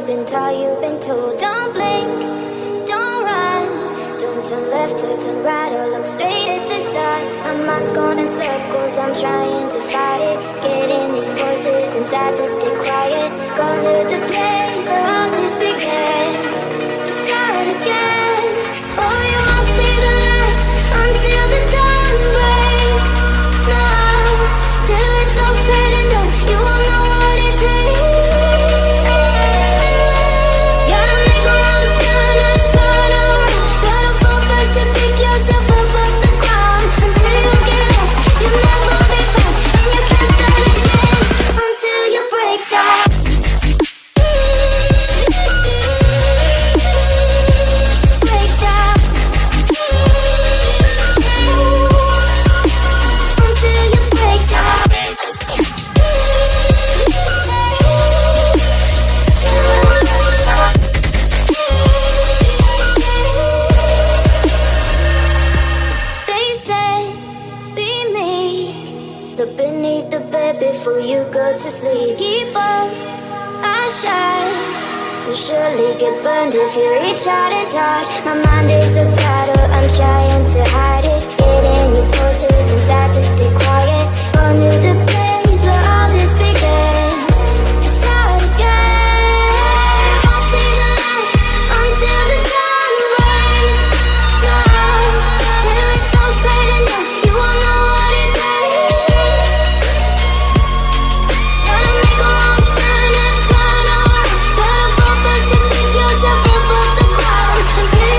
you've been taught, you've been told. Don't blink, don't run, don't turn left or turn right or look straight at the sun. My mind's going in circles, I'm trying to fight it. Getting these voices inside to stay quiet. Gone to the place where all this began. Just start again. Oh, you won't see the light until the dawn breaks. No, till it's all said and done, you won't know what it takes. Gotta make a wrong turn and turn around. Gotta fall fast to pick yourself up off the ground. Until you get lost, you'll never be found. And you can't start again until you break down. Break down. Until you break down. They said, be me. Look beneath the bed before you go to sleep. Keep up, I shine. You'll surely get burned if you reach out and touch. My mind is a battle, I'm trying to hide it. Getting these voices inside to stay quiet. Gone to the